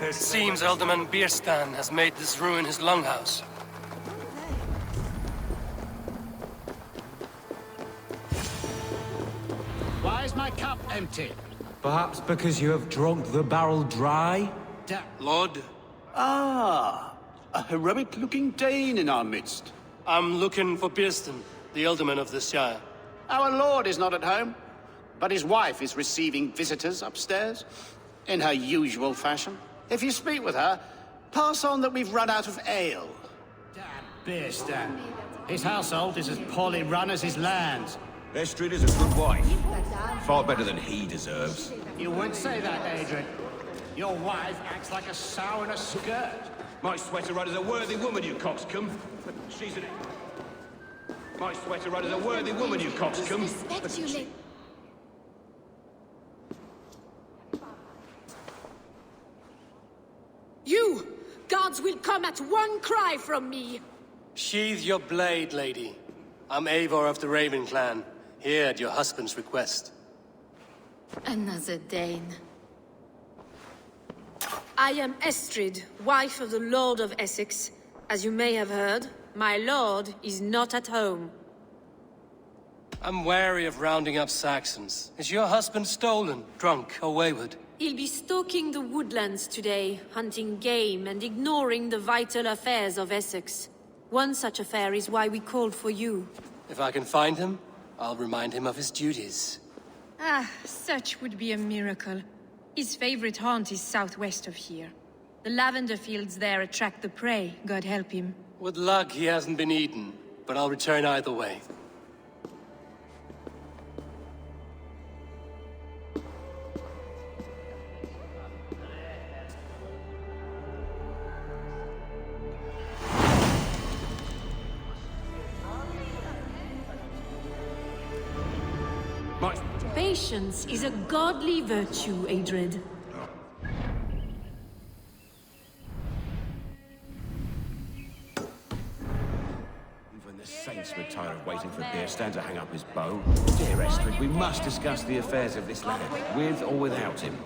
It seems Alderman Bierstan has made this ruin his longhouse. Why is my cup empty? Perhaps because you have drunk the barrel dry? Lord, Ah, a heroic-looking Dane in our midst. I'm looking for Bierstan, the Alderman of the Shire. Our lord is not at home, but his wife is receiving visitors upstairs, in her usual fashion. If you speak with her, pass on that we've run out of ale. Damn Bierstan. His household is as poorly run as his lands. Estrid is a good wife. Far better than he deserves. You would say that, Adrian. Your wife acts like a sow in a skirt. My sweater run is a worthy woman, you coxcomb. But she's an... My sweater run is a worthy woman, you coxcomb. But she... You! Guards will come at one cry from me! Sheathe your blade, lady. I'm Eivor of the Raven clan, here at your husband's request. Another Dane. I am Estrid, wife of the Lord of Essexe. As you may have heard, my lord is not at home. I'm wary of rounding up Saxons. Is your husband stolen, drunk, or wayward? He'll be stalking the woodlands today, hunting game and ignoring the vital affairs of Essex. One such affair is why we called for you. If I can find him, I'll remind him of his duties. Ah, such would be a miracle. His favorite haunt is southwest of here. The lavender fields there attract the prey, God help him. With luck, he hasn't been eaten, but I'll return either way. Patience is a godly virtue, Adred. Even the saints were tired of waiting for Bierstan to hang up his bow. Dear Estrid, we must discuss the affairs of this lad, with or without him.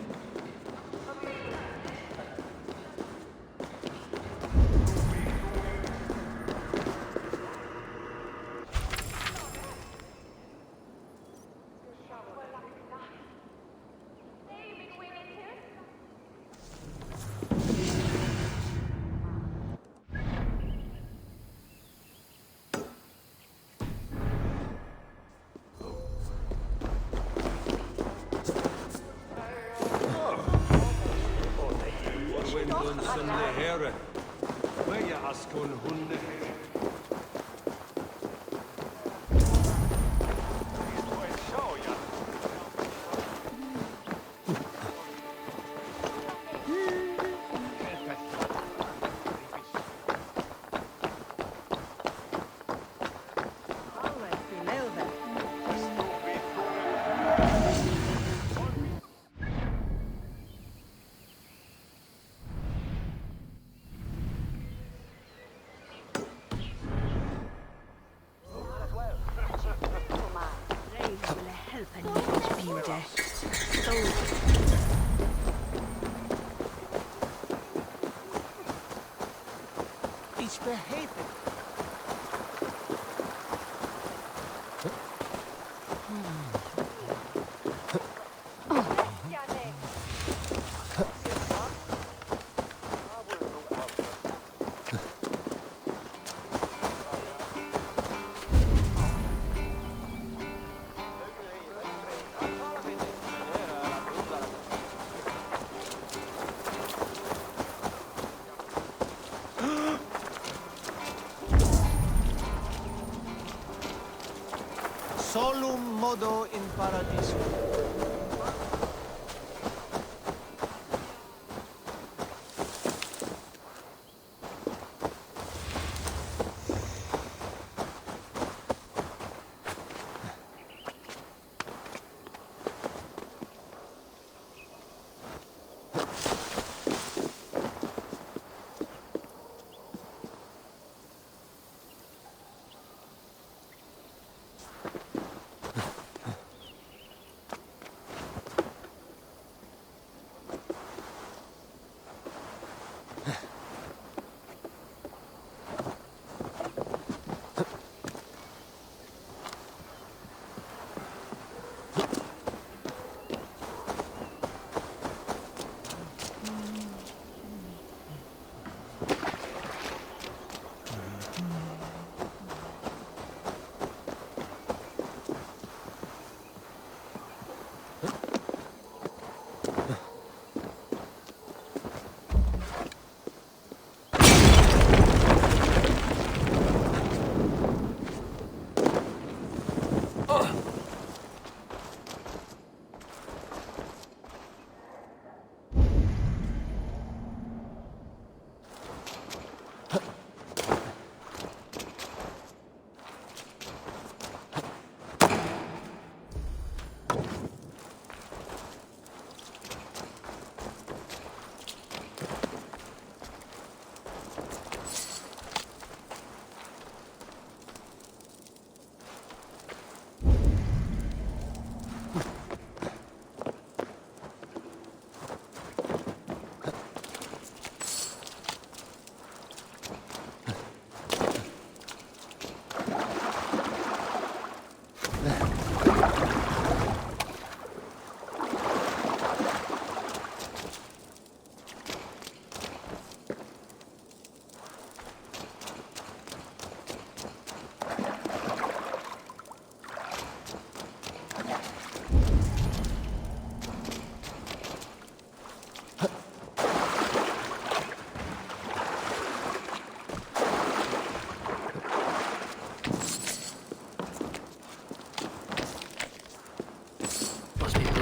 Solum modo in paradiso.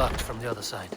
locked from the other side.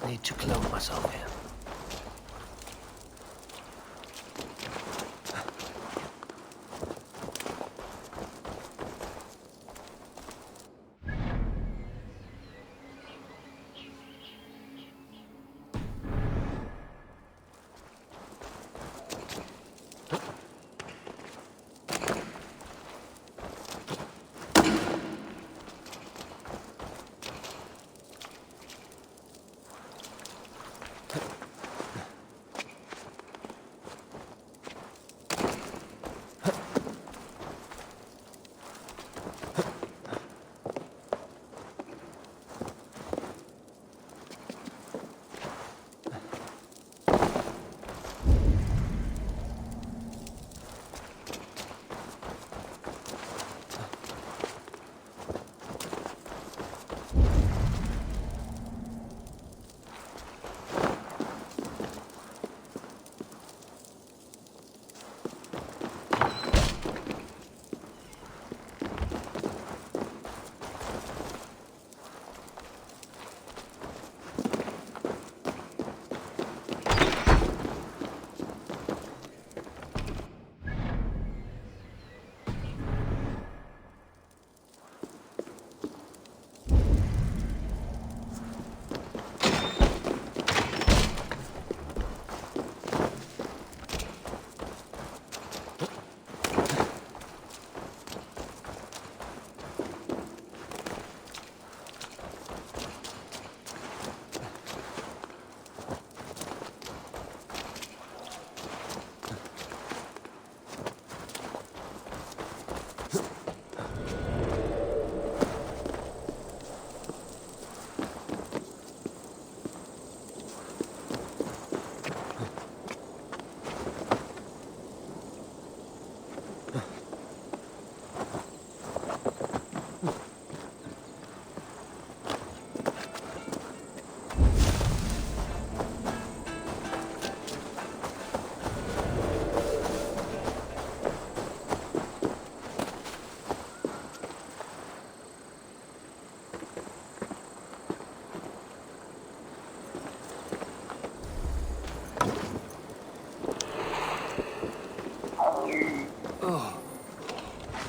Need to clothe myself here.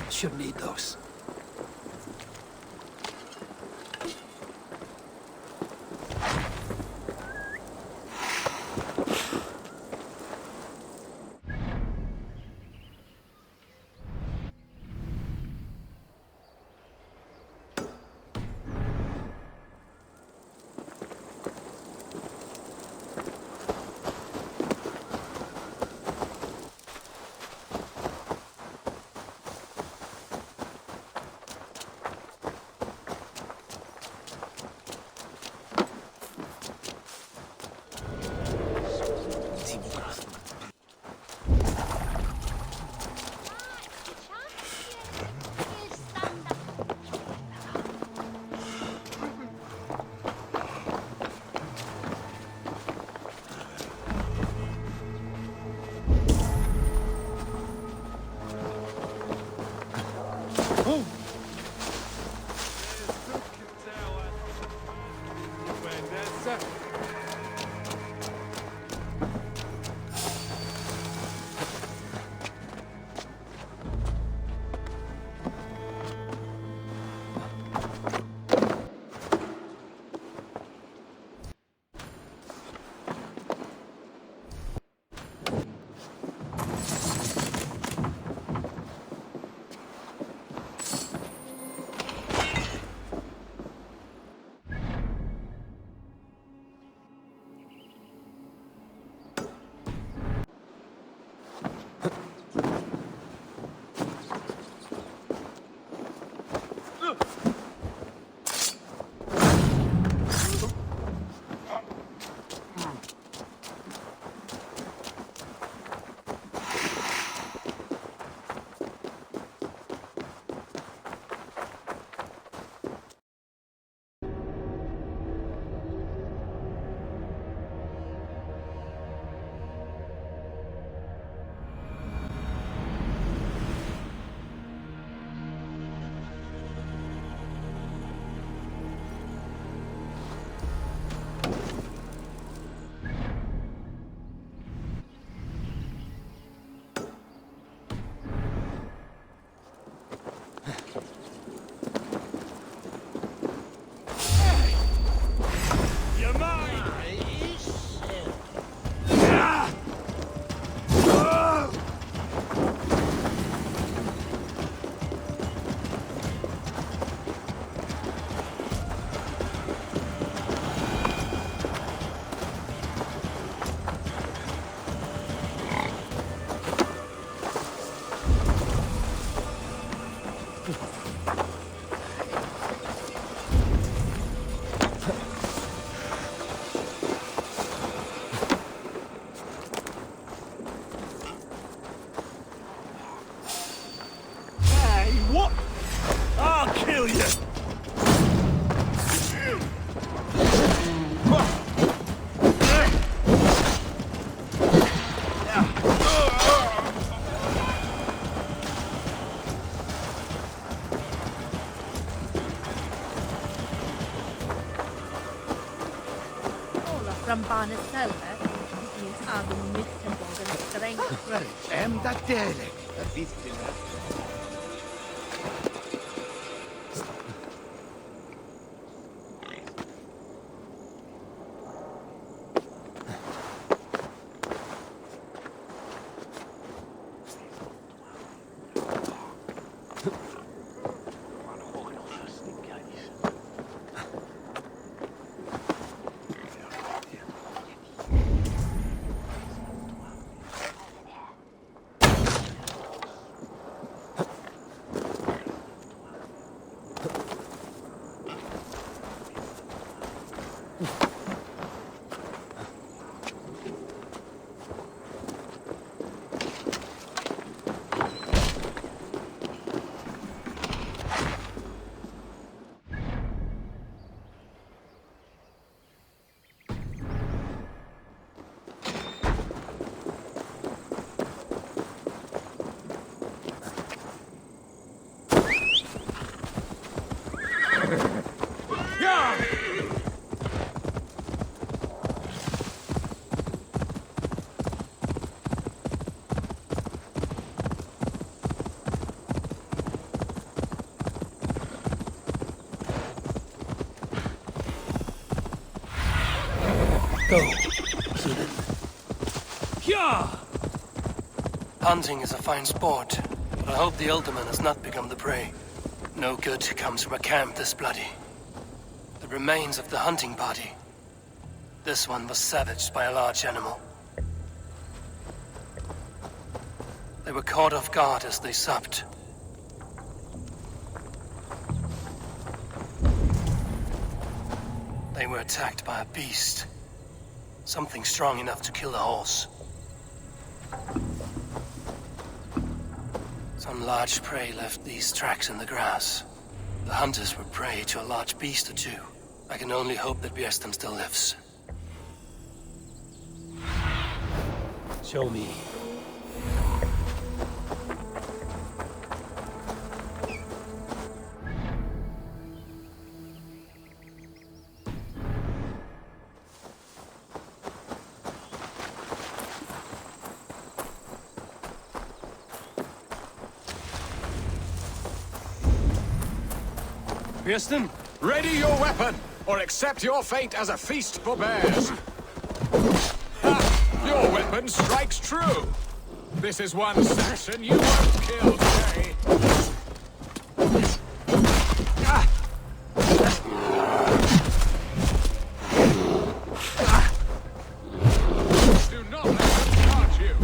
Should need those. From Barnasella, means Adam Mittenborg and strength. Emda Delek, a victim. Go. Yeah! Hunting is a fine sport, but I hope the Alderman has not become the prey. No good comes from a camp this bloody. The remains of the hunting party. This one was savaged by a large animal. They were caught off guard as they supped. They were attacked by a beast. Something strong enough to kill a horse. Some large prey left these tracks in the grass. The hunters were prey to a large beast or two. I can only hope that Björsten still lives. Show me. Björsten? Ready your weapon, or accept your fate as a feast for bears. Ha! Your weapon strikes true. This is one Saxon you won't kill today. Do not let them touch you.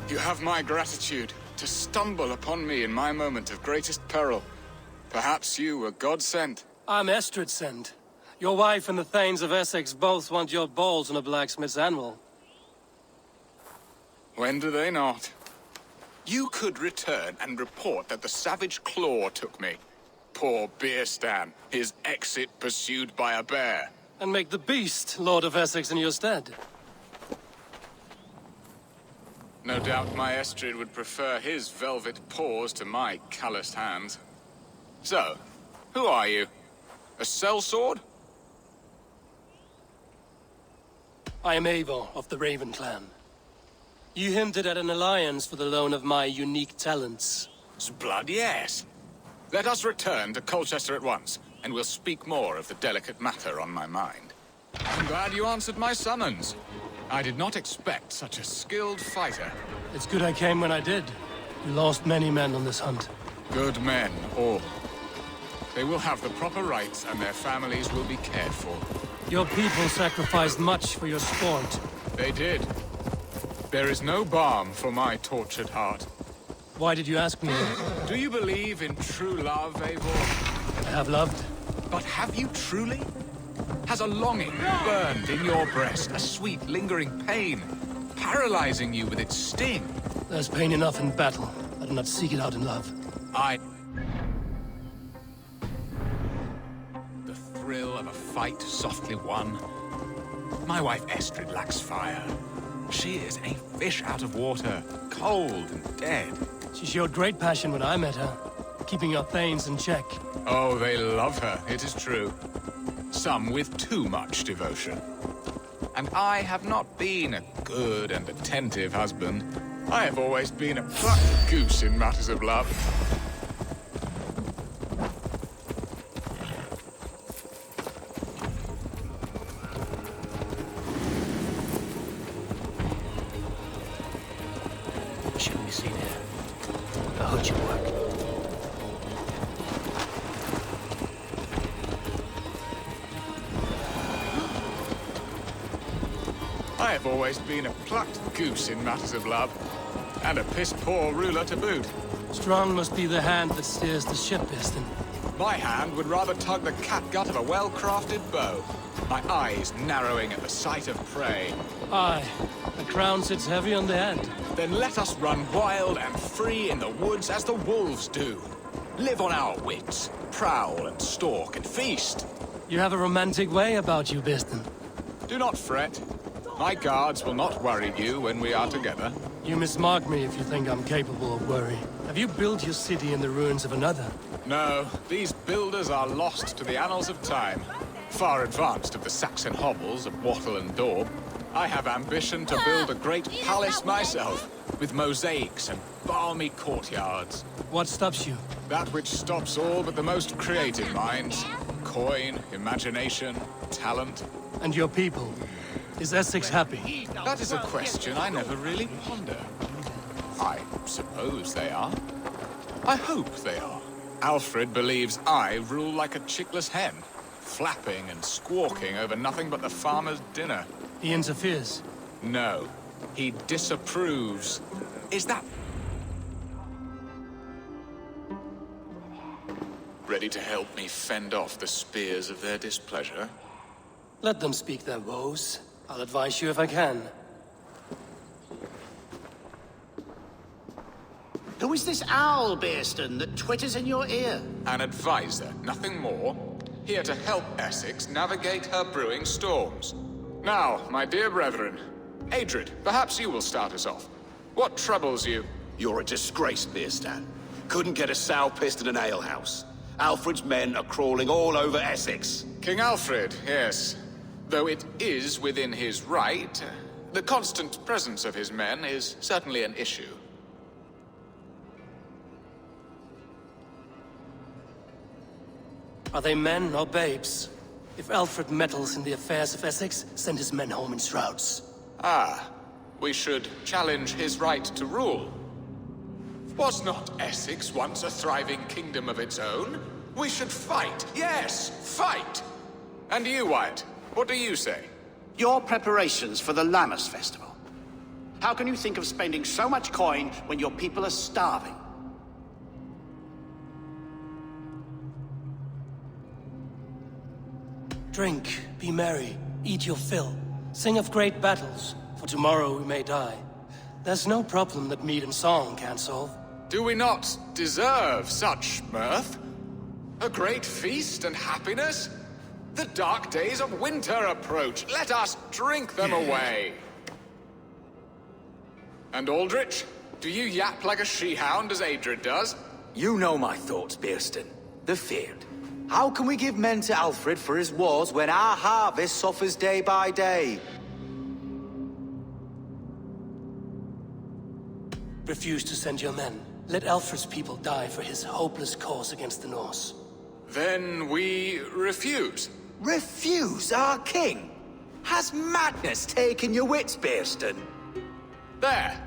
You have my gratitude to stumble upon me in my moment of greatest peril. Perhaps you were God-sent. I'm Estrid sent. Your wife and the Thanes of Essex both want your balls on a blacksmith's anvil. When do they not? You could return and report that the savage claw took me. Poor Björsten, his exit pursued by a bear. And make the beast Lord of Essex in your stead. No doubt my Estrid would prefer his velvet paws to my calloused hands. So, who are you? A sellsword? I am Eivor of the Raven clan. You hinted at an alliance for the loan of my unique talents. Blood, yes. Let us return to Colchester at once, and we'll speak more of the delicate matter on my mind. I'm glad you answered my summons. I did not expect such a skilled fighter. It's good I came when I did. You lost many men on this hunt. Good men, all. They will have the proper rights, and their families will be cared for. Your people sacrificed much for your sport. They did. There is no balm for my tortured heart. Why did you ask me? Do you believe in true love, Eivor? I have loved. But have you truly? Has a longing burned in your breast, a sweet, lingering pain, paralyzing you with its sting. There's pain enough in battle. I do not seek it out in love. The thrill of a fight softly won. My wife Estrid lacks fire. She is a fish out of water, cold and dead. She showed great passion when I met her, keeping your thanes in check. Oh, they love her, it is true. Some with too much devotion. And I have not been a good and attentive husband. I have always been a plucked goose in matters of love. Shouldn't be seen here. The hood should work. I have always been a plucked goose in matters of love. And a piss-poor ruler to boot. Strong must be the hand that steers the ship, Piston. My hand would rather tug the catgut of a well-crafted bow. My eyes narrowing at the sight of prey. Aye, the crown sits heavy on the head. Then let us run wild and free in the woods as the wolves do. Live on our wits, prowl and stalk and feast. You have a romantic way about you, Piston. Do not fret. My guards will not worry you when we are together. You mismark me if you think I'm capable of worry. Have you built your city in the ruins of another? No, these builders are lost to the annals of time. Far advanced of the Saxon hovels of Wattle and Daub. I have ambition to build a great palace myself, with mosaics and balmy courtyards. What stops you? That which stops all but the most creative minds. Coin, imagination, talent. And your people? Is Essex happy? That is a question I never really ponder. I suppose they are. I hope they are. Alfred believes I rule like a chickless hen, flapping and squawking over nothing but the farmer's dinner. He interferes? No, he disapproves. Is that... ready to help me fend off the spears of their displeasure? Let them speak their woes. I'll advise you if I can. Who is this owl, Bearston, that twitters in your ear? An advisor, nothing more. Here to help Essex navigate her brewing storms. Now, my dear brethren, Adrid, perhaps you will start us off. What troubles you? You're a disgrace, Beerstan. Couldn't get a sow pissed in an alehouse. Alfred's men are crawling all over Essex. King Alfred, yes. Though it is within his right, the constant presence of his men is certainly an issue. Are they men or babes? If Alfred meddles in the affairs of Essex, send his men home in shrouds. Ah, we should challenge his right to rule. Was not Essex once a thriving kingdom of its own? We should fight, yes, fight! And you, Wyatt, what do you say? Your preparations for the Lammas festival. How can you think of spending so much coin when your people are starving? Drink, be merry, eat your fill. Sing of great battles, for tomorrow we may die. There's no problem that meat and song can't solve. Do we not deserve such mirth? A great feast and happiness? The dark days of winter approach. Let us drink them away. And Aldrich, do you yap like a she-hound as Adrid does? You know my thoughts, Bearston. The feared. How can we give men to Alfred for his wars when our harvest suffers day by day? Refuse to send your men. Let Alfred's people die for his hopeless cause against the Norse. Then we refuse. Refuse our king? Has madness taken your wits, Bearston? There.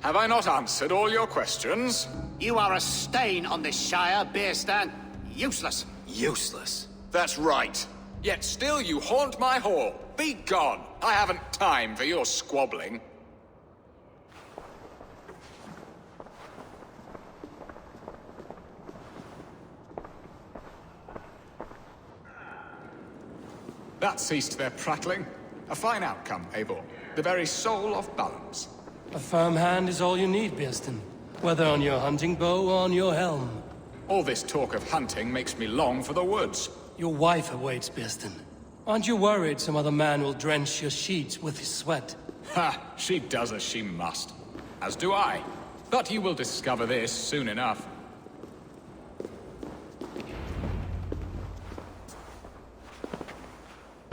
Have I not answered all your questions? You are a stain on this shire, Bearstan. Useless. Useless. That's right. Yet still you haunt my hall. Be gone. I haven't time for your squabbling. That ceased their prattling. A fine outcome, Eivor. The very soul of balance. A firm hand is all you need, Bearston. Whether on your hunting bow or on your helm. All this talk of hunting makes me long for the woods. Your wife awaits, Bearston. Aren't you worried some other man will drench your sheets with his sweat? Ha! She does as she must. As do I. But you will discover this soon enough.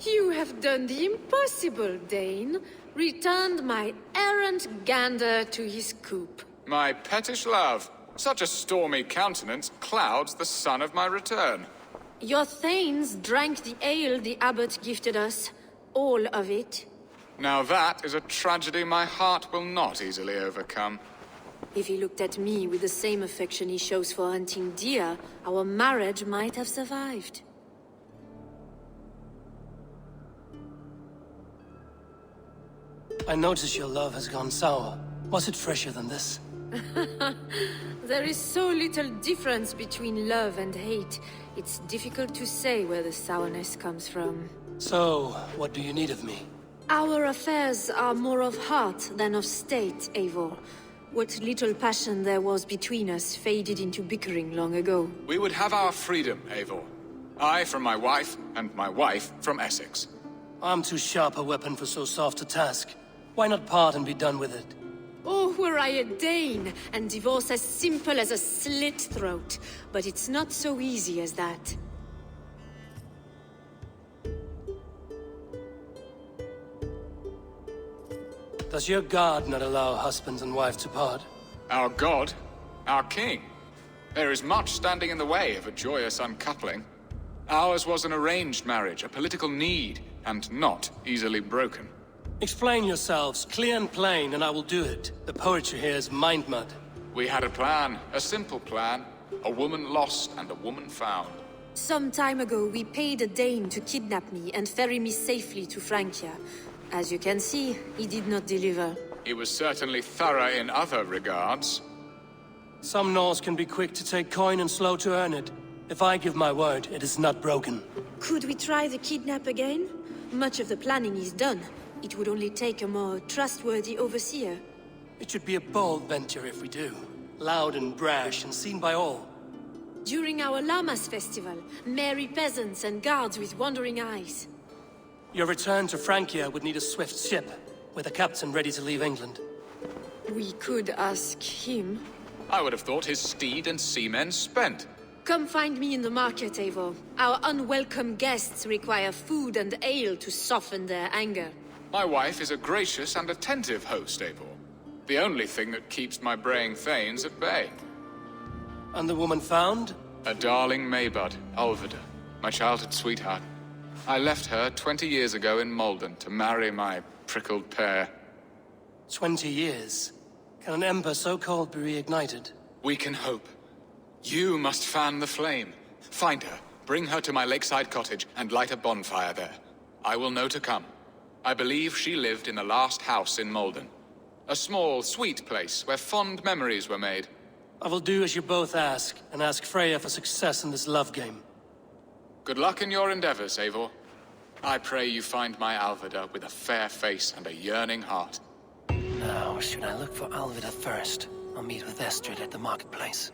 You have done the impossible, Dane. Returned my errant gander to his coop. My pettish love. Such a stormy countenance clouds the sun of my return. Your thanes drank the ale the abbot gifted us. All of it. Now that is a tragedy my heart will not easily overcome. If he looked at me with the same affection he shows for hunting deer, our marriage might have survived. I notice your love has gone sour. Was it fresher than this? There is so little difference between love and hate. It's difficult to say where the sourness comes from. So, what do you need of me? Our affairs are more of heart than of state, Eivor. What little passion there was between us faded into bickering long ago. We would have our freedom, Eivor. I from my wife, and my wife from Essex. I'm too sharp a weapon for so soft a task. Why not part and be done with it? Oh, were I a Dane, and divorce as simple as a slit throat. But it's not so easy as that. Does your god not allow husbands and wife to part? Our god? Our king? There is much standing in the way of a joyous uncoupling. Ours was an arranged marriage, a political need, and not easily broken. Explain yourselves, clear and plain, and I will do it. The poetry here is mind mud. We had a plan, a simple plan. A woman lost and a woman found. Some time ago, we paid a Dane to kidnap me and ferry me safely to Francia. As you can see, he did not deliver. He was certainly thorough in other regards. Some Norse can be quick to take coin and slow to earn it. If I give my word, it is not broken. Could we try the kidnap again? Much of the planning is done. It would only take a more trustworthy overseer. It should be a bold venture if we do. Loud and brash and seen by all. During our Llamas festival, merry peasants and guards with wandering eyes. Your return to Francia would need a swift ship, with a captain ready to leave England. We could ask him. I would have thought his steed and seamen spent. Come find me in the market, Eivor. Our unwelcome guests require food and ale to soften their anger. My wife is a gracious and attentive host, Eivor. The only thing that keeps my braying thanes at bay. And the woman found? A darling Maybud, Alvida, my childhood sweetheart. I left her 20 years ago in Malden to marry my prickled pear. 20 years? Can an ember so cold be reignited? We can hope. You must fan the flame. Find her, bring her to my lakeside cottage, and light a bonfire there. I will know to come. I believe she lived in the last house in Malden. A small, sweet place where fond memories were made. I will do as you both ask, and ask Freya for success in this love game. Good luck in your endeavors, Eivor. I pray you find my Alvida with a fair face and a yearning heart. Now, should I look for Alvida first? I'll meet with Estrid at the marketplace.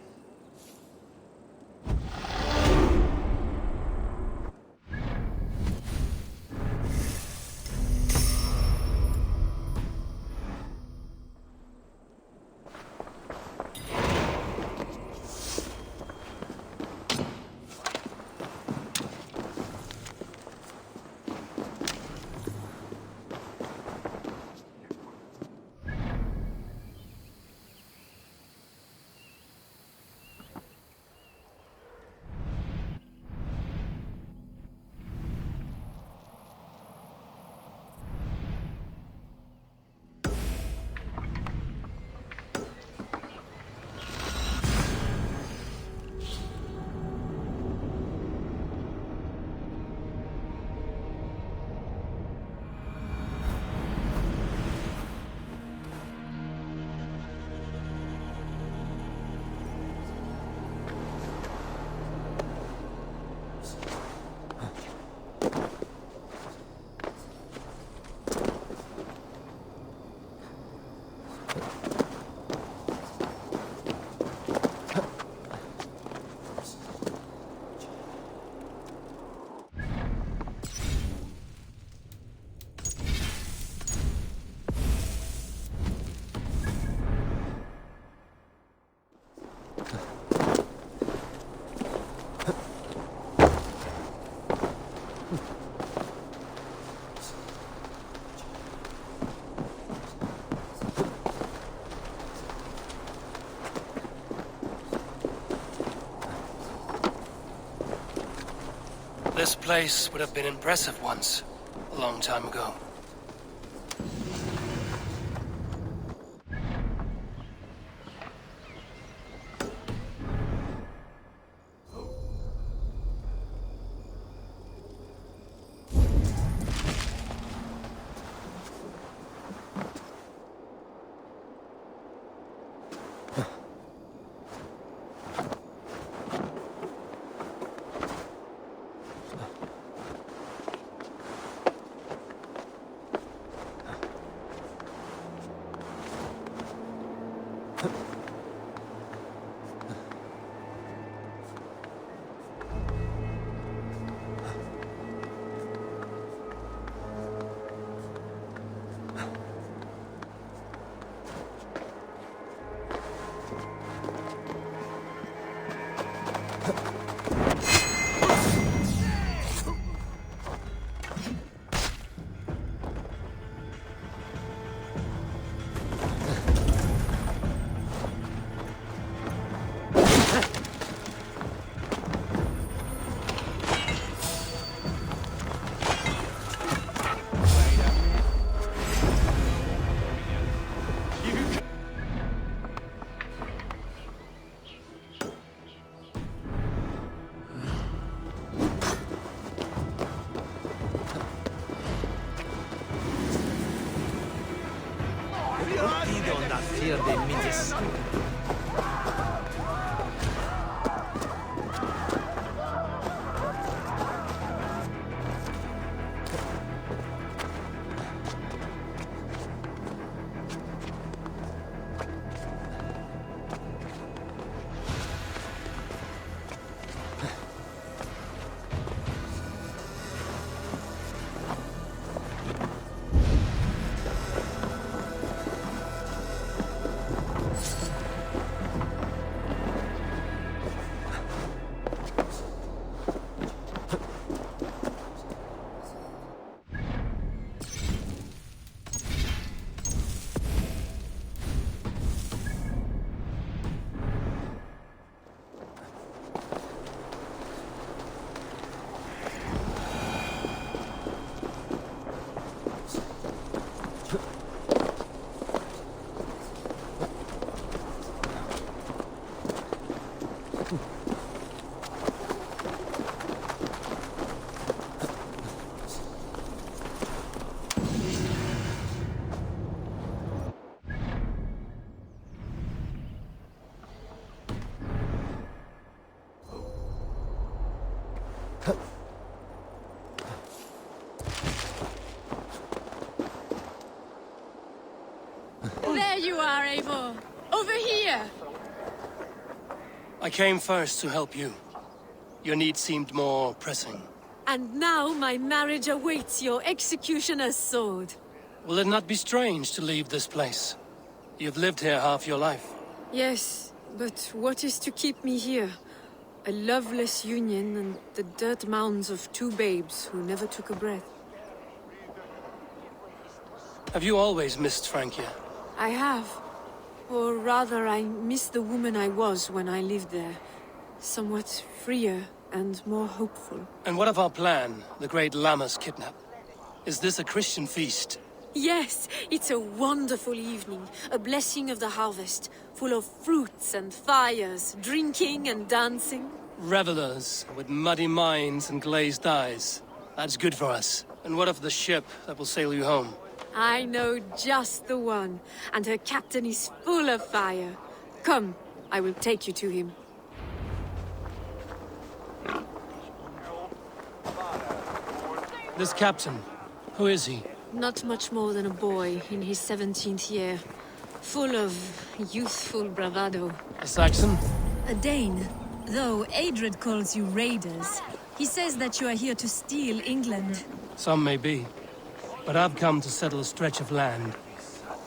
This place would have been impressive once, a long time ago. There you are, Eivor. Over here. I came first to help you. Your need seemed more pressing. And now my marriage awaits your executioner's sword. Will it not be strange to leave this place? You've lived here half your life. Yes, but what is to keep me here? A loveless union and the dirt mounds of two babes who never took a breath. Have you always missed Francia? I have. Or rather, I miss the woman I was when I lived there. Somewhat freer and more hopeful. And what of our plan, the great Lamma's kidnap? Is this a Christian feast? Yes, it's a wonderful evening. A blessing of the harvest, full of fruits and fires, drinking and dancing. Revelers with muddy minds and glazed eyes. That's good for us. And what of the ship that will sail you home? I know just the one, and her captain is full of fire. Come, I will take you to him. This captain, who is he? Not much more than a boy in his 17th year. Full of youthful bravado. A Saxon? A Dane. Though Adred calls you raiders. He says that you are here to steal England. Some may be. But I've come to settle a stretch of land.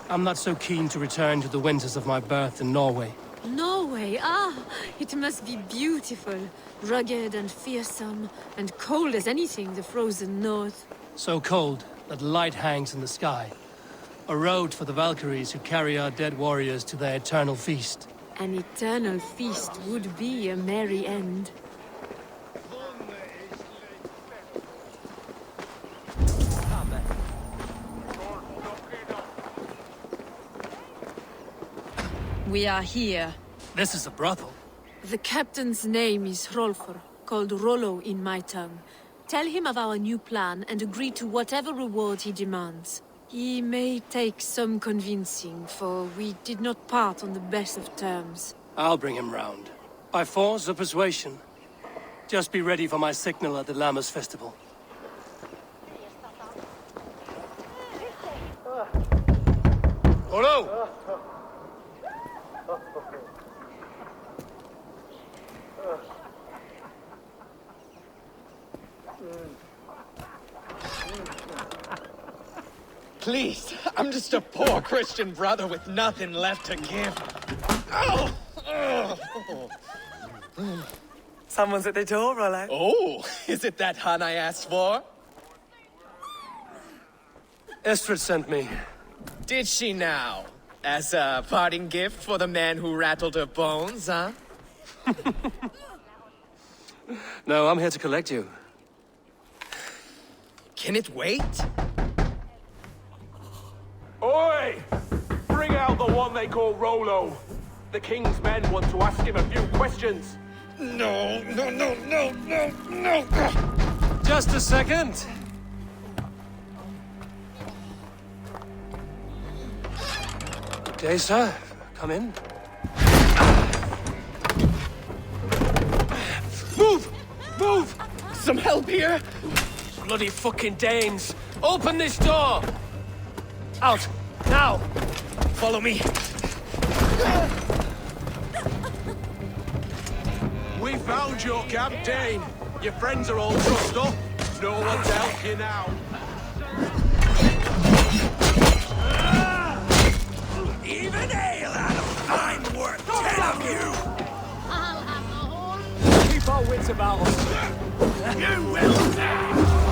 I'm not so keen to return to the winters of my birth in Norway. Norway? Ah, it must be beautiful. Rugged and fearsome, and cold as anything the frozen north. So cold that light hangs in the sky. A road for the Valkyries who carry our dead warriors to their eternal feast. An eternal feast would be a merry end. We are here. This is a brothel. The captain's name is Hrolfr, called Rollo in my tongue. Tell him of our new plan and agree to whatever reward he demands. He may take some convincing, for we did not part on the best of terms. I'll bring him round. By force or persuasion. Just be ready for my signal at the Lammas festival. Rollo! Please, I'm just a poor Christian brother with nothing left to give. Oh! Someone's at the door, Rollo. Oh, is it that hun I asked for? Estrid sent me. Did she now? As a parting gift for the man who rattled her bones, huh? No, I'm here to collect you. Can it wait? Oi! Bring out the one they call Rollo. The king's men want to ask him a few questions. No. Just a second. Good day, sir. Come in. Move! Some help here? Bloody fucking Danes! Open this door! Out! Now! Follow me. We found your camp, Dane. Your friends are all trussed up. No one to help you now. Even ale out of fine work, 10 of you! I'll have the whole... Keep our wits about us. You will now!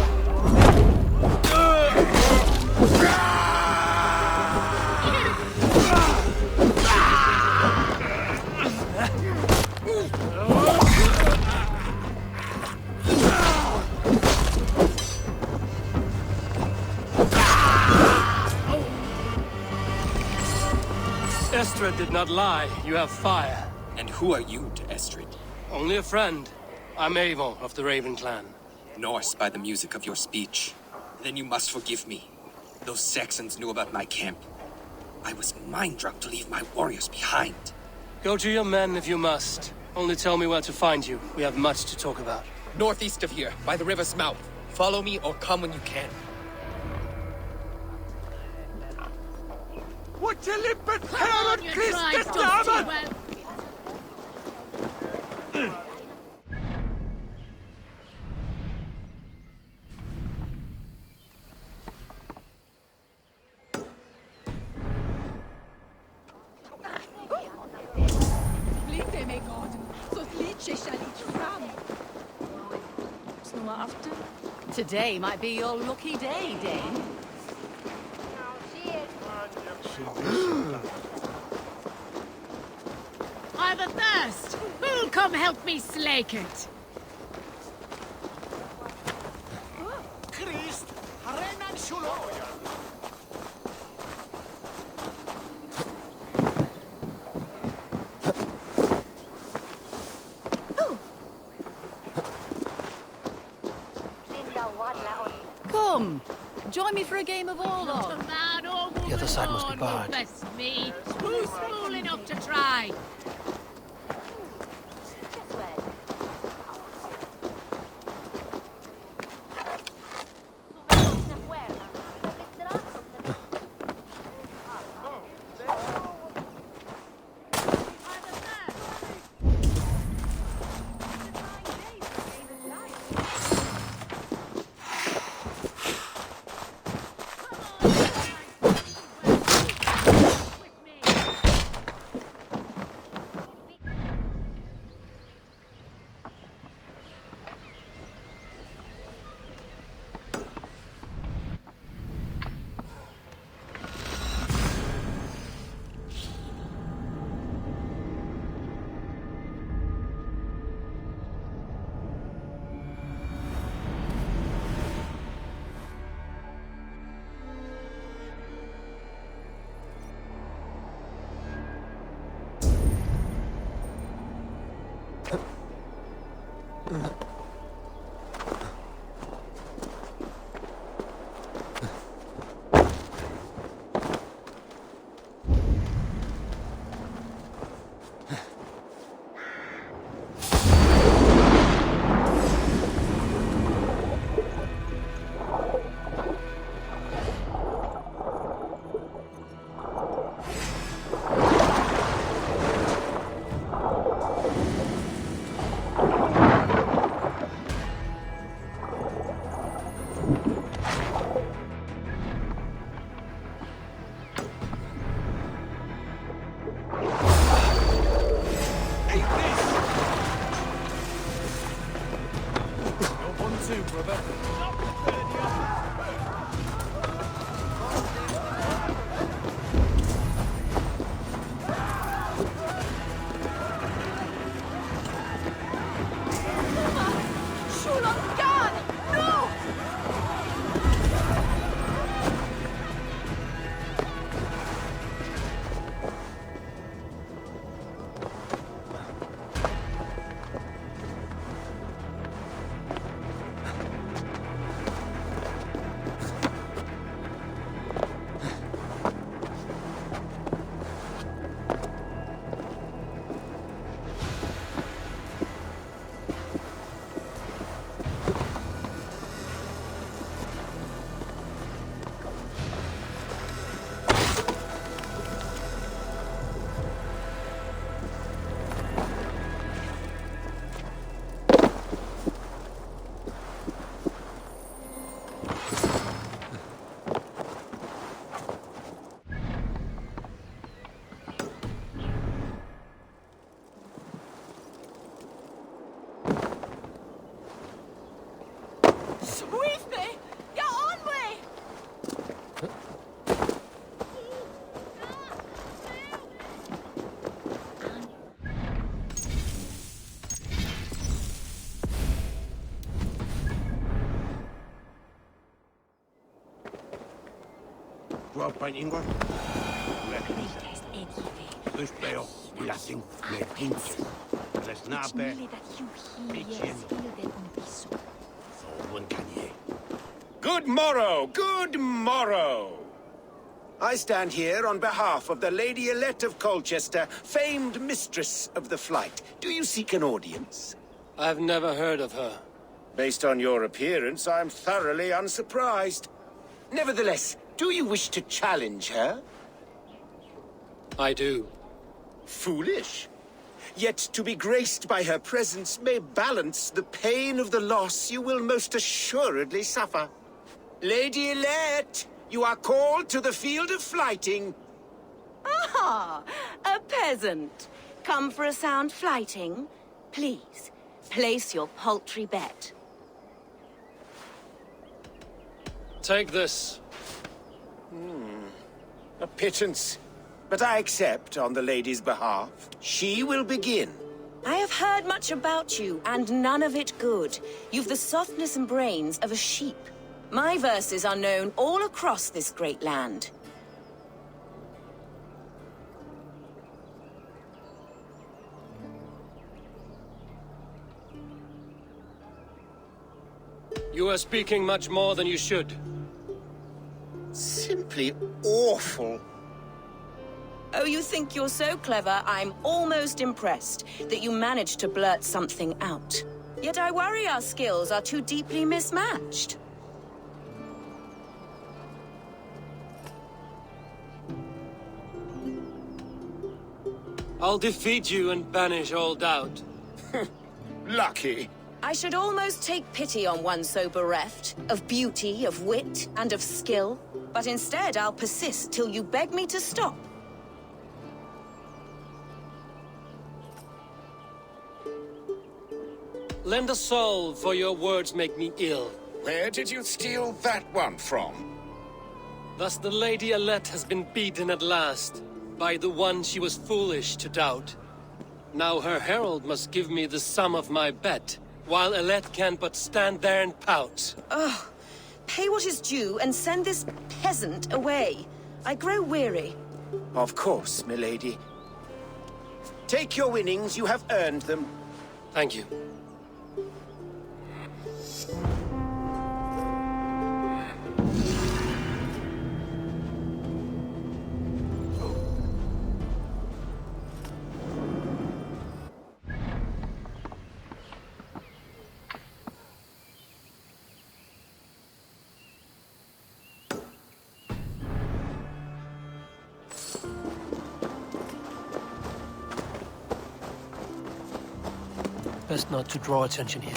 Estrid did not lie. You have fire. And who are you to Estrid? Only a friend. I'm Avon of the Raven clan. Norse by the music of your speech. Then you must forgive me. Those Saxons knew about my camp. I was mind-drunk to leave my warriors behind. Go to your men if you must. Only tell me where to find you. We have much to talk about. Northeast of here, by the river's mouth. Follow me or come when you can. What a limpet Come on, you tried to well. Today might be your lucky day, Dane. I've a thirst. Who'll come help me slake it? Christ, Renan Shulo. Come, join me for a game of Warlock. The other side must be barred. Bless me. Who's fool enough to try? Ingvar. Uspeo, Latin, Merkinch, Resnape, Pichien, Good morrow! Good morrow! I stand here on behalf of the Lady Elette of Colchester, famed mistress of the flight. Do you seek an audience? I've never heard of her. Based on your appearance, I'm thoroughly unsurprised. Nevertheless, do you wish to challenge her? I do. Foolish. Yet to be graced by her presence may balance the pain of the loss you will most assuredly suffer. Lady Elette, you are called to the field of flighting. Ah, a peasant. Come for a sound flighting? Please, place your paltry bet. Take this. A pittance. But I accept on the lady's behalf. She will begin. I have heard much about you, and none of it good. You've the softness and brains of a sheep. My verses are known all across this great land. You are speaking much more than you should. Simply awful. Oh, you think you're so clever, I'm almost impressed that you managed to blurt something out. Yet I worry our skills are too deeply mismatched. I'll defeat you and banish all doubt. Lucky. I should almost take pity on one so bereft, of beauty, of wit, and of skill. But instead, I'll persist till you beg me to stop. Lend a soul, for your words make me ill. Where did you steal that one from? Thus the Lady Elette has been beaten at last, by the one she was foolish to doubt. Now her herald must give me the sum of my bet, while Elette can but stand there and pout. Ugh. Pay what is due and send this peasant away. I grow weary. Of course, milady. Take your winnings, you have earned them. Thank you. Best not to draw attention here.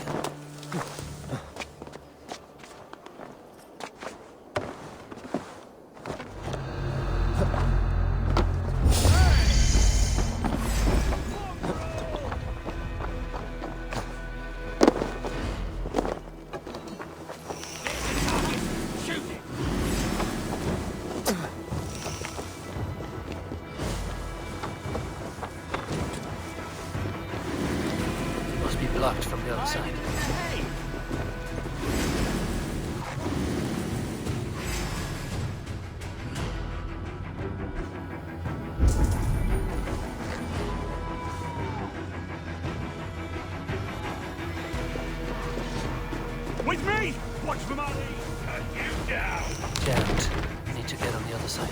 Blocked from the other side. With me! Watch for my lead! And you down! Jammed. Need to get on the other side.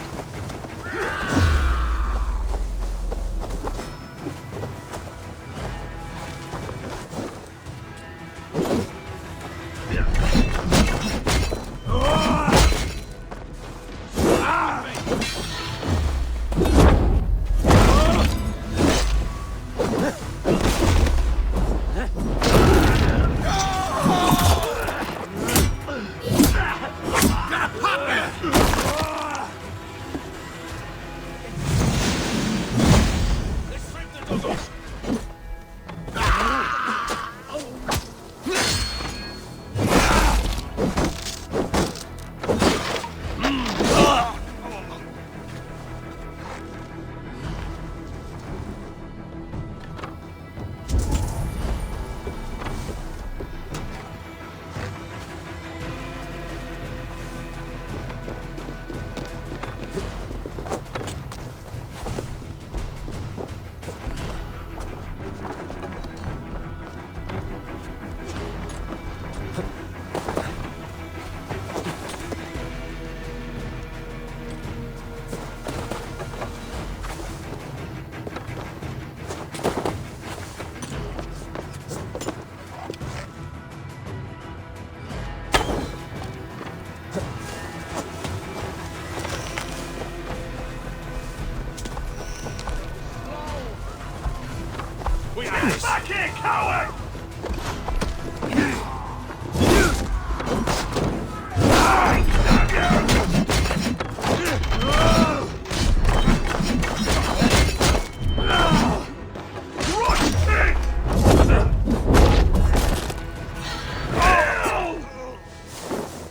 Back here, coward!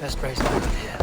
Best race back up here.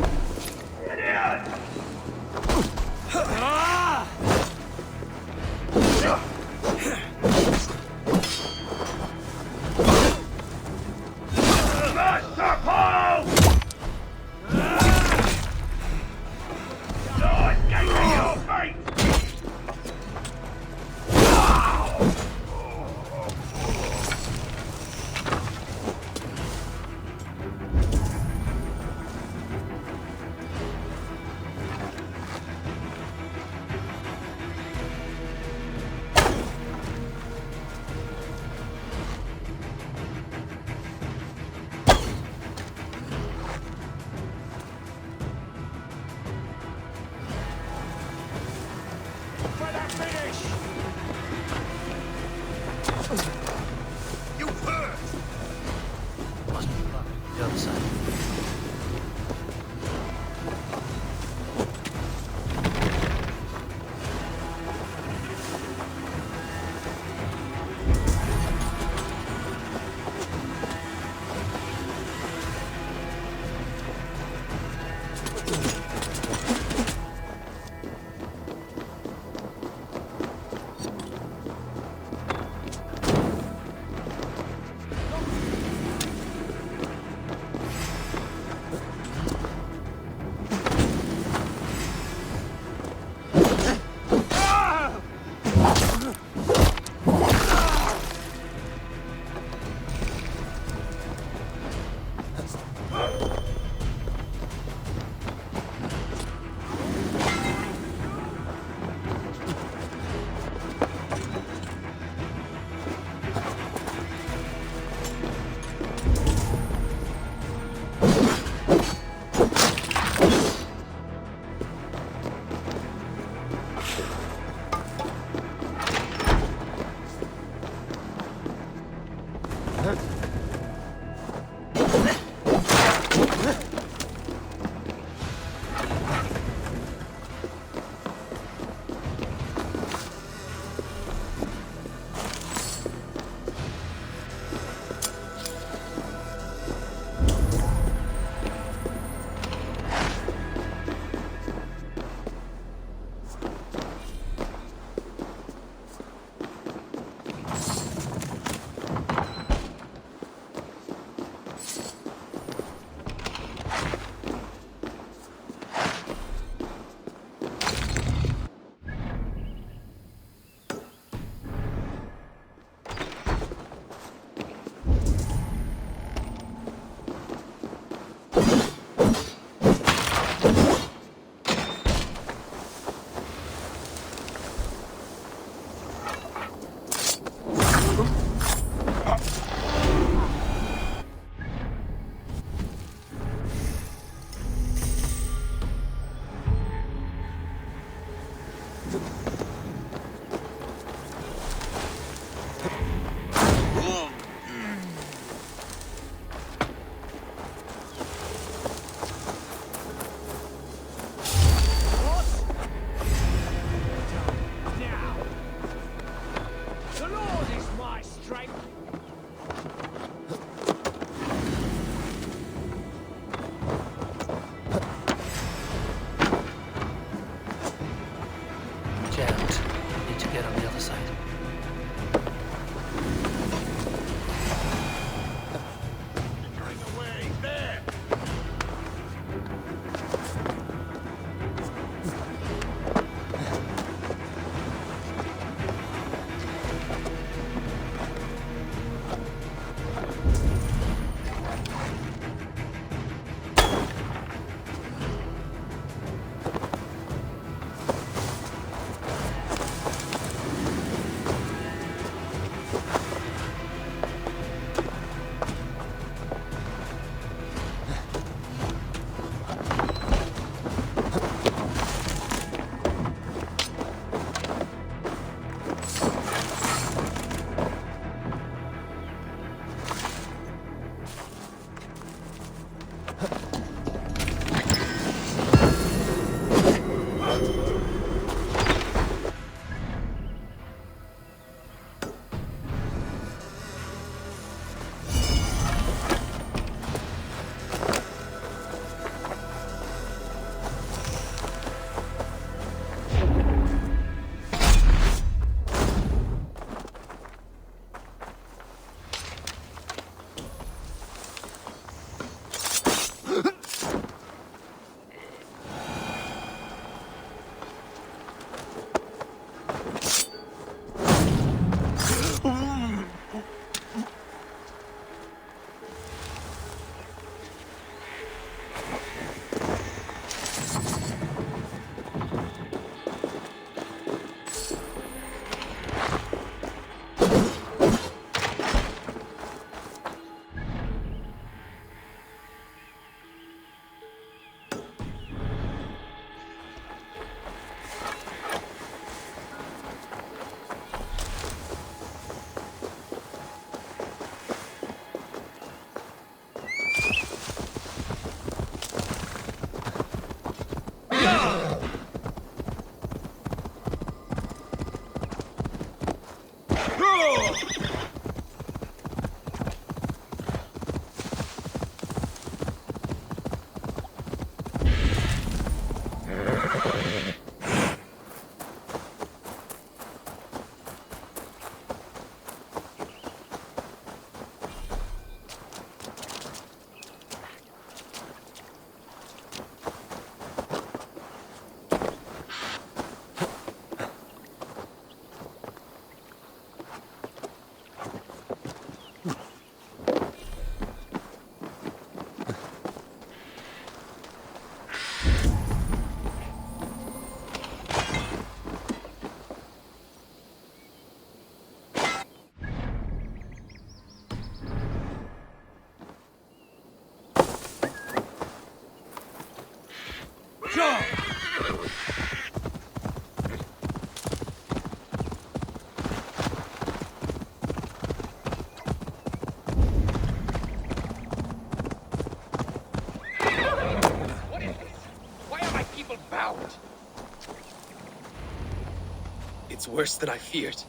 worse than I feared.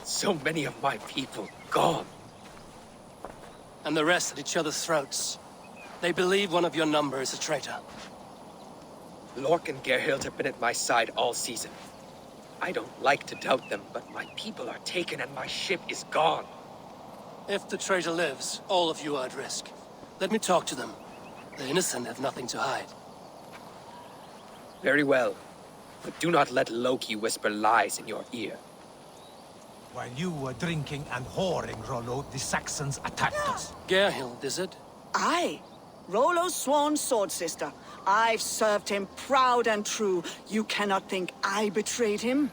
So many of my people gone. And the rest at each other's throats. They believe one of your number is a traitor. Lork and Gerhild have been at my side all season. I don't like to doubt them, but my people are taken and my ship is gone. If the traitor lives, all of you are at risk. Let me talk to them. The innocent have nothing to hide. Very well. But do not let Loki whisper lies in your ear. While you were drinking and whoring, Rollo, the Saxons attacked us. Gerhild, is it? Aye. Rollo's sworn sword sister. I've served him proud and true. You cannot think I betrayed him?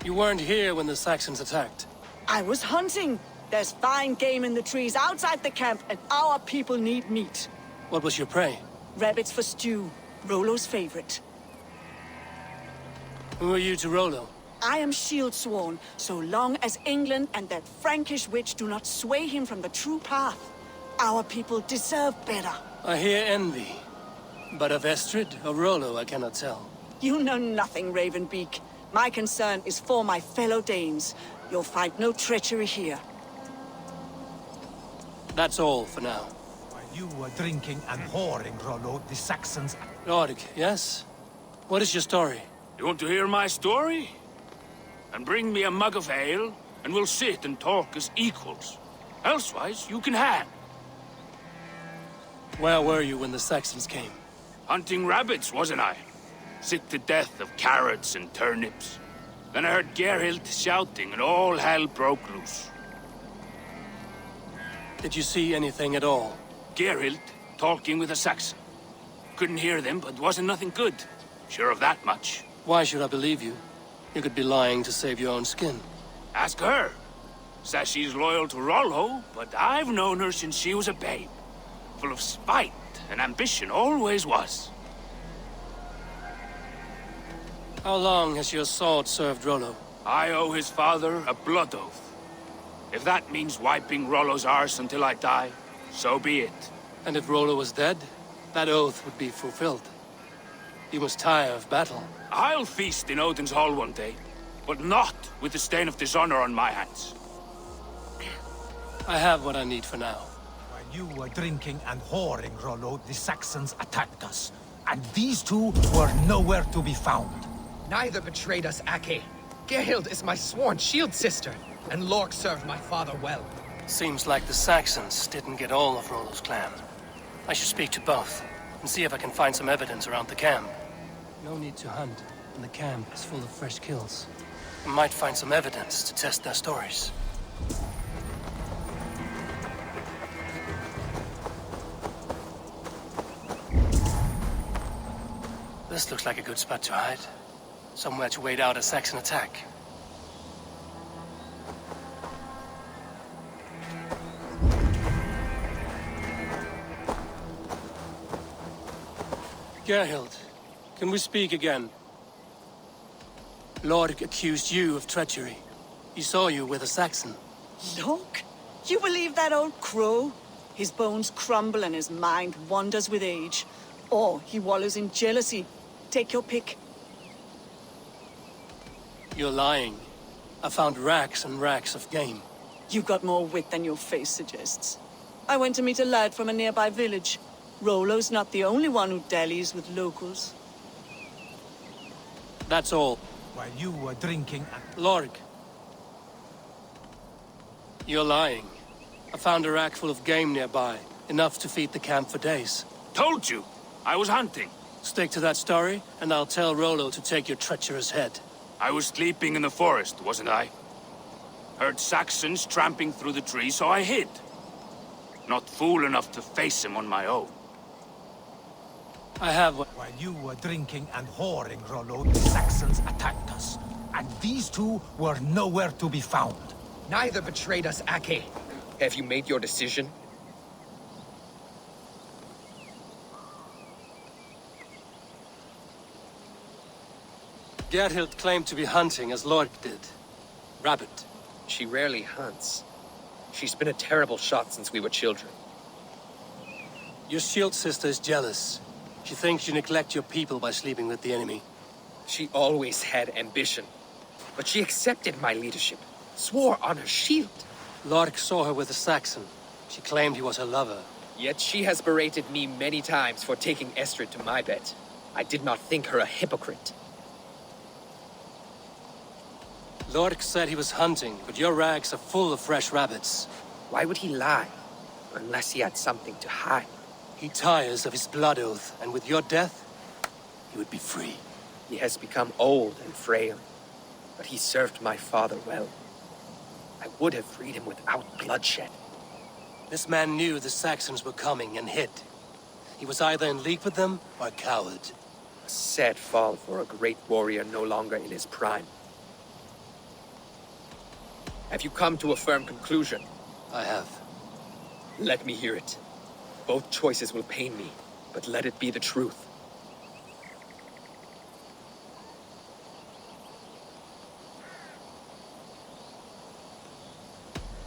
You weren't here when the Saxons attacked. I was hunting. There's fine game in the trees outside the camp, and our people need meat. What was your prey? Rabbits for stew. Rollo's favorite. Who are you to Rollo? I am shield sworn, so long as England and that Frankish witch do not sway him from the true path. Our people deserve better. I hear envy. But of Estrid or Rollo, I cannot tell. You know nothing, Ravenbeak. My concern is for my fellow Danes. You'll find no treachery here. That's all for now. While you were drinking and whoring, Rollo, the Saxons... Lord, yes? What is your story? You want to hear my story? And bring me a mug of ale, and we'll sit and talk as equals. Elsewise, you can hang. Where were you when the Saxons came? Hunting rabbits, wasn't I? Sick to death of carrots and turnips. Then I heard Gerhild shouting, and all hell broke loose. Did you see anything at all? Gerhild talking with a Saxon. Couldn't hear them, but wasn't nothing good. Sure of that much. Why should I believe you? You could be lying to save your own skin. Ask her. Says she's loyal to Rollo, but I've known her since she was a babe. Full of spite and ambition, always was. How long has your sword served Rollo? I owe his father a blood oath. If that means wiping Rollo's arse until I die, so be it. And if Rollo was dead, that oath would be fulfilled. You must tire of battle. I'll feast in Odin's hall one day, but not with the stain of dishonor on my hands. I have what I need for now. While you were drinking and whoring, Rollo, the Saxons attacked us. And these two were nowhere to be found. Neither betrayed us, Ake. Gerhild is my sworn shield sister, and Lork served my father well. Seems like the Saxons didn't get all of Rollo's clan. I should speak to both, and see if I can find some evidence around the camp. No need to hunt, and the camp is full of fresh kills. I might find some evidence to test their stories. This looks like a good spot to hide. Somewhere to wait out a Saxon attack. Gerhild, can we speak again? Lord accused you of treachery. He saw you with a Saxon. Look, you believe that old crow? His bones crumble and his mind wanders with age. Or he wallows in jealousy. Take your pick. You're lying. I found racks and racks of game. You've got more wit than your face suggests. I went to meet a lad from a nearby village. Rollo's not the only one who dallies with locals. That's all. While you were drinking and... Lorg. You're lying. I found a rack full of game nearby. Enough to feed the camp for days. Told you! I was hunting. Stick to that story, and I'll tell Rollo to take your treacherous head. I was sleeping in the forest, wasn't I? Heard Saxons tramping through the trees, so I hid. Not fool enough to face him on my own. I have what... While you were drinking and whoring, Rollo, the Saxons attacked us. And these two were nowhere to be found. Neither betrayed us, Ake. Have you made your decision? Gerhild claimed to be hunting as Lork did. Rabbit. She rarely hunts. She's been a terrible shot since we were children. Your shield sister is jealous. She thinks you neglect your people by sleeping with the enemy. She always had ambition. But she accepted my leadership, swore on her shield. Lork saw her with a Saxon. She claimed he was her lover. Yet she has berated me many times for taking Estrid to my bed. I did not think her a hypocrite. Lork said he was hunting, but your rags are full of fresh rabbits. Why would he lie? Unless he had something to hide. He tires of his blood oath, and with your death, he would be free. He has become old and frail, but he served my father well. I would have freed him without bloodshed. This man knew the Saxons were coming and hid. He was either in league with them or a coward. A sad fall for a great warrior no longer in his prime. Have you come to a firm conclusion? I have. Let me hear it. Both choices will pain me, but let it be the truth.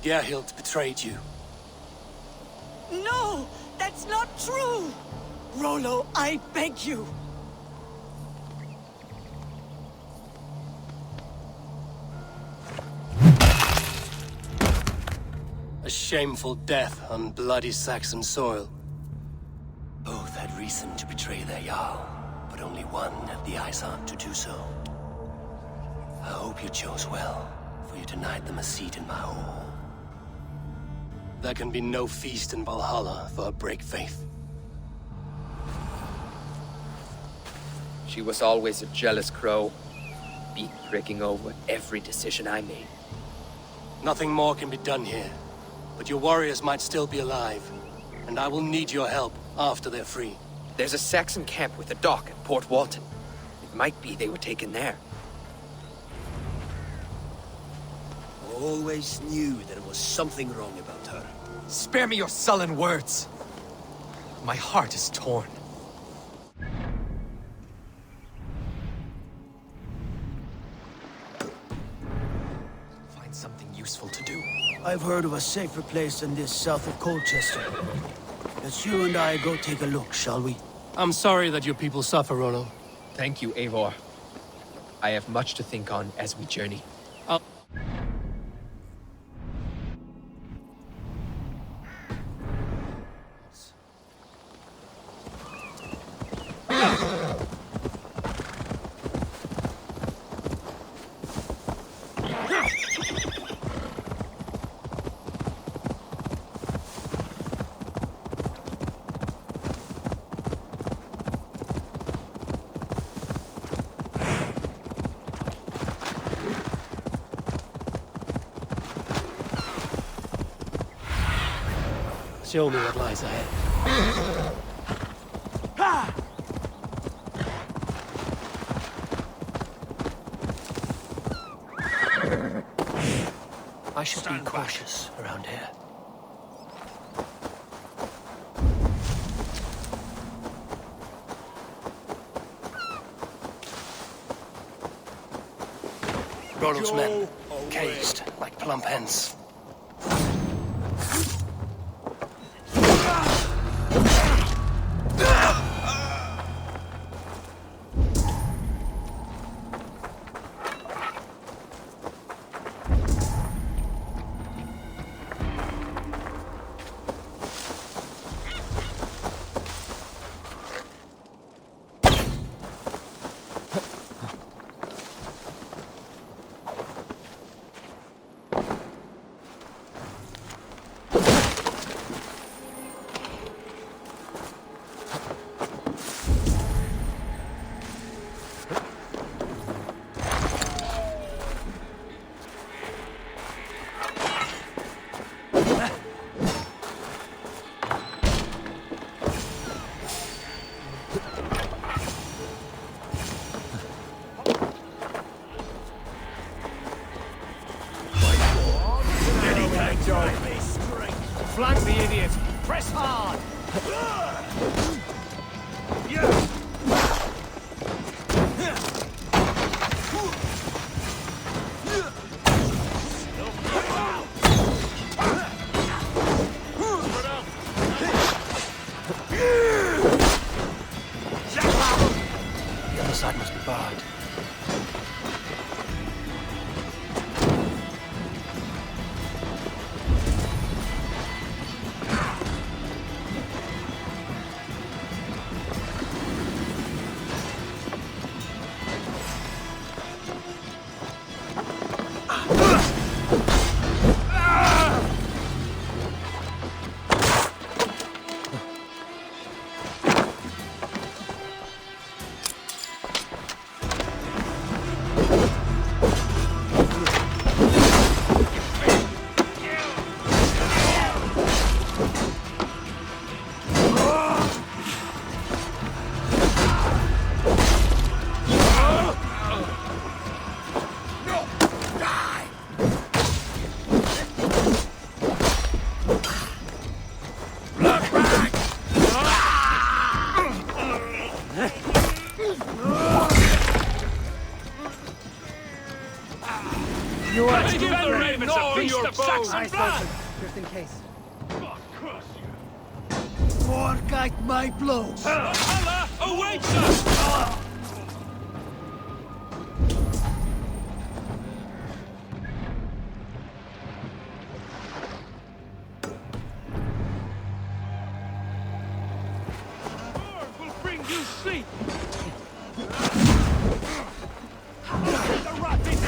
Gerhild betrayed you. No! That's not true! Rollo, I beg you! A shameful death on bloody Saxon soil. Both had reason to betray their Jarl, but only one had the eyes out to do so. I hope you chose well, for you denied them a seat in my hall. There can be no feast in Valhalla for a break faith. She was always a jealous crow, beak pricking over every decision I made. Nothing more can be done here, but your warriors might still be alive, and I will need your help after they're free. There's a Saxon camp with a dock at Port Walton. It might be they were taken there. Always knew there was something wrong about her. Spare me your sullen words. My heart is torn. Find something useful to do. I've heard of a safer place than this south of Colchester. Let's you and I go take a look, shall we? I'm sorry that your people suffer, Rollo. Thank you, Eivor. I have much to think on as we journey. Show me what lies ahead. I should be cautious around here. Rollo's men, caged like plump hens. Flank the idiot! Press hard! The other side must be barred. on your bow! Eyes open, just in case. Forget my blows! Valhalla awaits us! Will bring you sleep! The rat is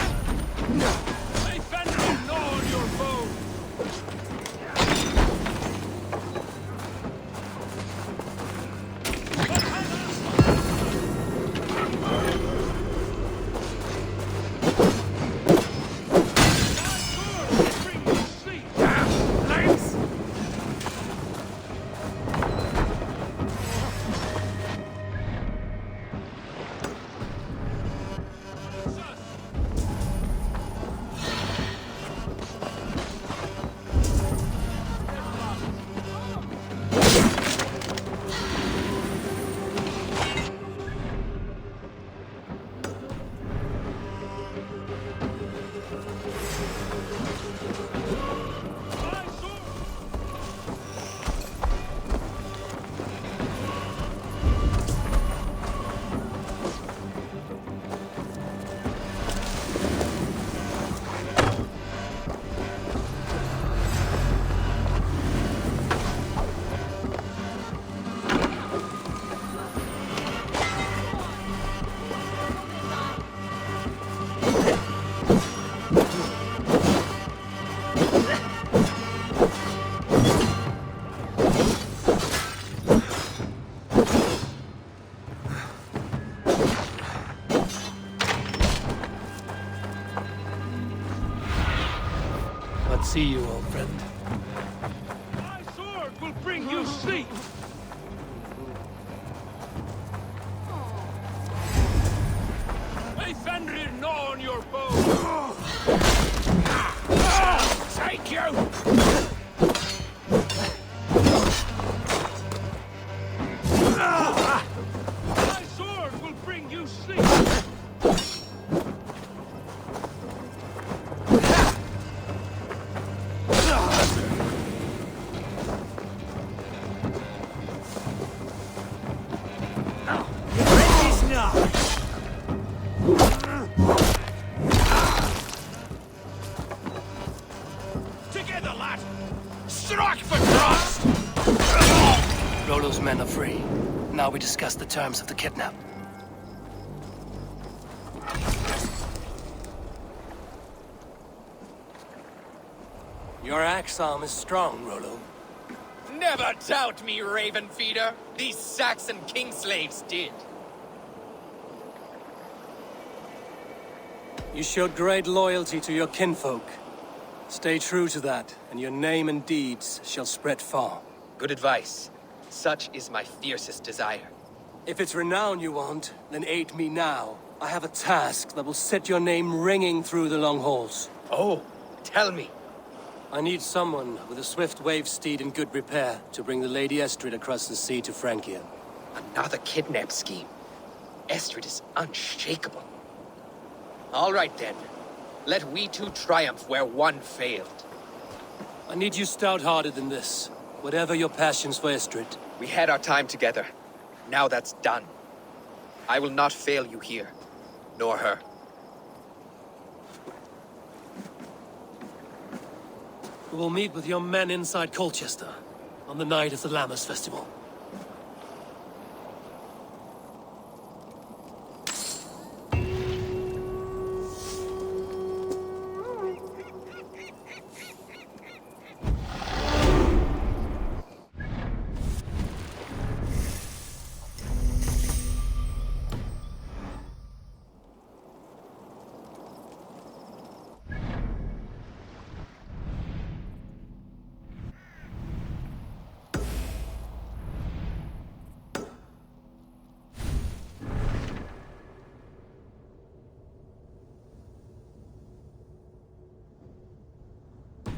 Hey, Fenrir, gnaw on your bow! See you, old friend. My sword will bring you sleep! Hey, Fenrir, gnaw on your bow! Take you! My sword will bring you sleep! Together, lad! Strike for thrust! Rollo's men are free. Now we discuss the terms of the kidnap. Your axe arm is strong, Rollo. Never doubt me, Raven Feeder. These Saxon king slaves did. You showed great loyalty to your kinfolk. Stay true to that, and your name and deeds shall spread far. Good advice. Such is my fiercest desire. If it's renown you want, then aid me now. I have a task that will set your name ringing through the long halls. Oh, tell me. I need someone with a swift wave steed in good repair to bring the Lady Estrid across the sea to Francia. Another kidnap scheme. Estrid is unshakable. All right then. Let we two triumph where one failed. I need you stout-hearted in this, whatever your passions for Estrid. We had our time together. Now that's done. I will not fail you here, nor her. We will meet with your men inside Colchester on the night of the Lammas Festival.